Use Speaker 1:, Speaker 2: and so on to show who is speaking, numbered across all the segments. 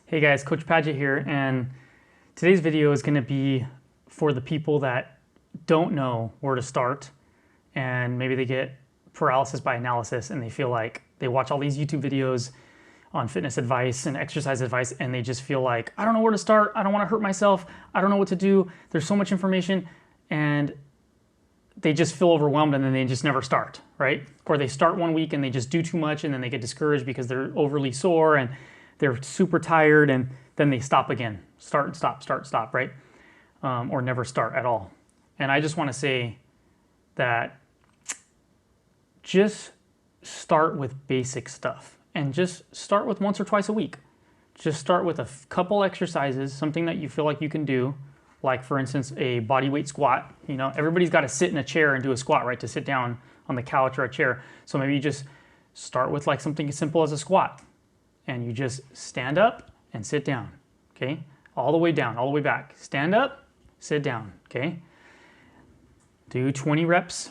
Speaker 1: Hey guys, Coach Padgett here, and today's video is going to be for the people that don't know where to start, and maybe they get paralysis by analysis and they feel like they watch all these YouTube videos on fitness advice and exercise advice and they just feel like, I don't know where to start, I don't want to hurt myself, I don't know what to do, there's so much information, and they just feel overwhelmed and then they just never start, right? Or they start one week and they just do too much and then they get discouraged because they're overly sore and they're super tired, and then they stop again. Start and stop, start, stop, right? Or never start at all. And I just want to say that just start with basic stuff and just start with once or twice a week. Just start with a couple exercises, something that you feel like you can do, like for instance, a body weight squat. You know, everybody's got to sit in a chair and do a squat, right? To sit down on the couch or a chair. So maybe you just start with like something as simple as a squat. And you just stand up and sit down, okay? All the way down, all the way back. Stand up, sit down, okay? Do 20 reps,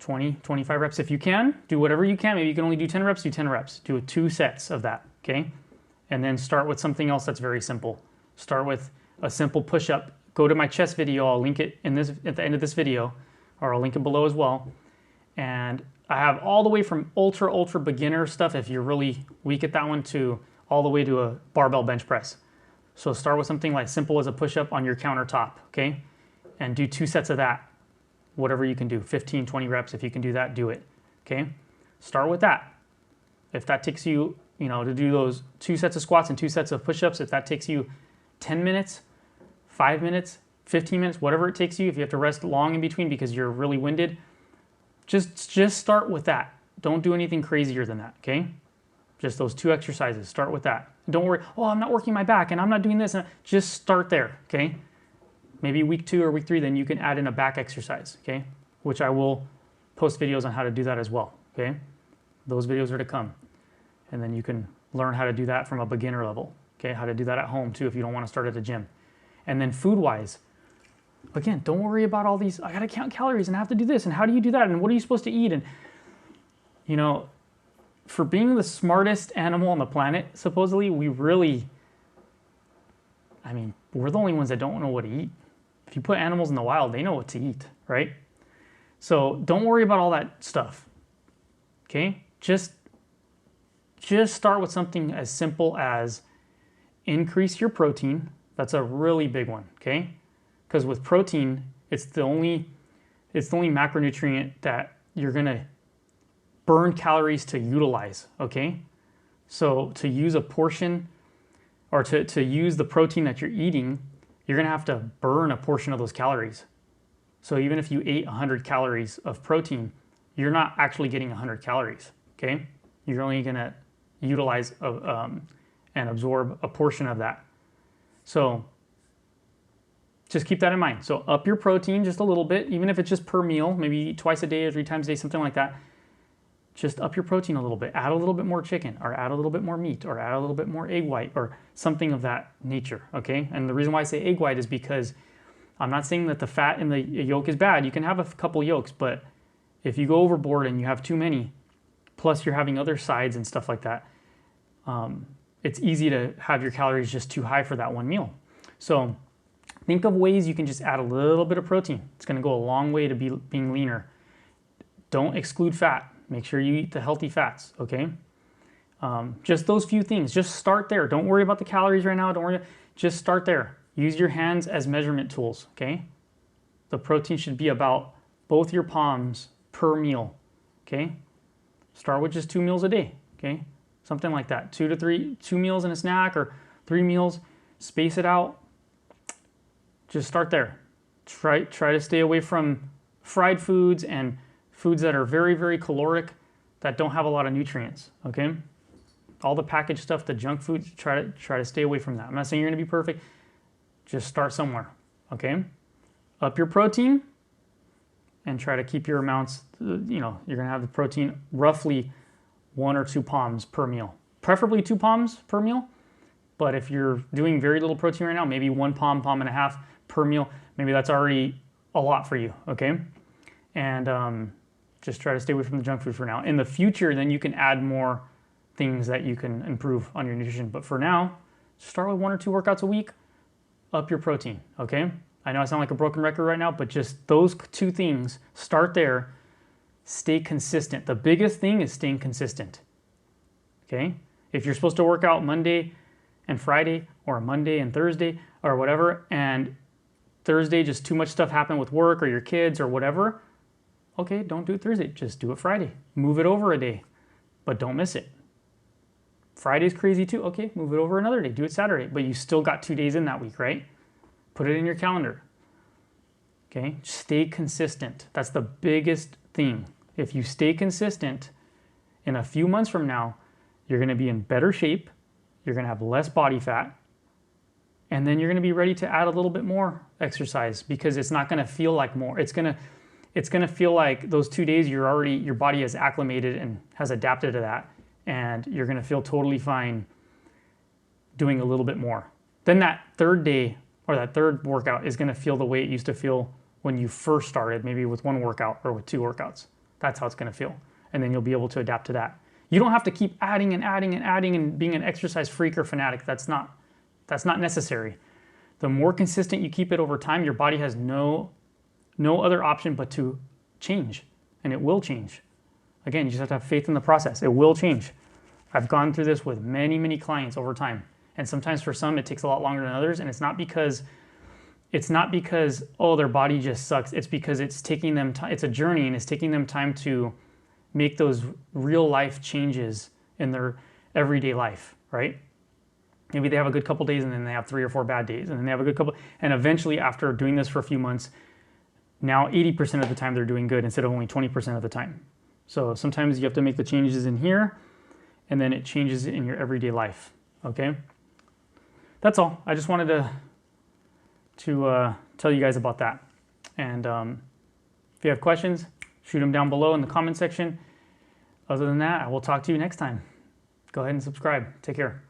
Speaker 1: 20, 25 reps if you can. Do whatever you can. Maybe you can only do 10 reps, do 10 reps. Do 2 sets of that, okay? And then start with something else that's very simple. Start with a simple push-up. Go to my chest video. I'll link it in this at the end of this video, or I'll link it below as well. And I have all the way from ultra beginner stuff, if you're really weak at that one, to all the way to a barbell bench press. So start with something like simple as a push-up on your countertop, okay? And do 2 sets of that, whatever you can do, 15, 20 reps. If you can do that, do it, okay? Start with that. If that takes you, to do those 2 sets of squats and 2 sets of push-ups, if that takes you 10 minutes, 5 minutes, 15 minutes, whatever it takes you, if you have to rest long in between because you're really winded, just start with that. Don't do anything crazier than that, okay? Just those 2 exercises. Start with that. Don't worry, oh, I'm not working my back and I'm not doing this. Just start there, okay? Maybe week 2 or week 3, then you can add in a back exercise, okay? Which I will post videos on how to do that as well, okay? Those videos are to come. And then you can learn how to do that from a beginner level, okay? How to do that at home too if you don't want to start at the gym. And then food-wise, again, don't worry about all these, I gotta count calories and I have to do this, and how do you do that, and what are you supposed to eat? And, for being the smartest animal on the planet, supposedly, we're the only ones that don't know what to eat. If you put animals in the wild, they know what to eat, right? So don't worry about all that stuff, okay? Just start with something as simple as increase your protein. That's a really big one, okay? Because with protein, it's the only macronutrient that you're gonna burn calories to utilize, okay? So to use a portion, or to use the protein that you're eating, you're gonna have to burn a portion of those calories. So even if you ate 100 calories of protein, you're not actually getting 100 calories, okay? You're only gonna utilize and absorb a portion of that. So just keep that in mind. So up your protein just a little bit, even if it's just per meal, maybe you eat twice a day or 3 times a day, something like that. Just up your protein a little bit. Add a little bit more chicken, or add a little bit more meat, or add a little bit more egg white, or something of that nature, okay? And the reason why I say egg white is because I'm not saying that the fat in the yolk is bad. You can have a couple yolks, but if you go overboard and you have too many, plus you're having other sides and stuff like that, it's easy to have your calories just too high for that one meal. So think of ways you can just add a little bit of protein. It's going to go a long way to being leaner. Don't exclude fat. Make sure you eat the healthy fats, okay? Just those few things. Just start there. Don't worry about the calories right now. Just start there. Use your hands as measurement tools, okay? The protein should be about both your palms per meal, okay? Start with just 2 meals a day, okay? Something like that. 2 to 3, 2 meals and a snack, or 3 meals. Space it out. Just start there. Try to stay away from fried foods and foods that are very, very caloric, that don't have a lot of nutrients, okay? All the packaged stuff, the junk food, try to stay away from that. I'm not saying you're gonna be perfect. Just start somewhere, okay? Up your protein and try to keep your amounts, you're gonna have the protein roughly 1 or 2 palms per meal. Preferably 2 palms per meal, but if you're doing very little protein right now, maybe 1 palm, palm and a half per meal, maybe that's already a lot for you, okay? And just try to stay away from the junk food for now. In the future, then you can add more things that you can improve on your nutrition. But for now, Start with 1 or 2 workouts a week, up your protein, okay? I know I sound like a broken record right now, but just those 2 things, start there, stay consistent. The biggest thing is staying consistent, okay? If you're supposed to work out Monday and Friday, or Monday and Thursday, or whatever, and Thursday just too much stuff happened with work or your kids or whatever, okay, don't do it Thursday, just do it Friday. Move it over a day, but don't miss it. Friday's crazy too, okay, move it over another day, do it Saturday, but you still got 2 days in that week, right? Put it in your calendar, okay? Stay consistent. That's the biggest thing. If you stay consistent, in a few months from now, you're gonna be in better shape, you're gonna have less body fat, and then you're gonna be ready to add a little bit more exercise because it's not gonna feel like more. It's gonna feel like those 2 days your body has acclimated and has adapted to that, and you're gonna feel totally fine doing a little bit more. Then that 3rd day or that 3rd workout is gonna feel the way it used to feel when you first started, maybe with 1 workout or with 2 workouts. That's how it's gonna feel. And then you'll be able to adapt to that. You don't have to keep adding and adding and adding and being an exercise freak or fanatic. That's not necessary. The more consistent you keep it over time, your body has no other option but to change, and it will change. Again, you just have to have faith in the process. It will change. I've gone through this with many, many clients over time. And sometimes for some, it takes a lot longer than others. And it's not because, oh, their body just sucks. It's because it's taking them time. It's a journey, and it's taking them time to make those real life changes in their everyday life, right? Maybe they have a good couple days and then they have 3 or 4 bad days, and then they have a good couple, and eventually after doing this for a few months, now 80% of the time they're doing good instead of only 20% of the time. So sometimes you have to make the changes in here, and then it changes in your everyday life, okay? That's all. I just wanted to tell you guys about that. And if you have questions, shoot them down below in the comment section. Other than that, I will talk to you next time. Go ahead and subscribe. Take care.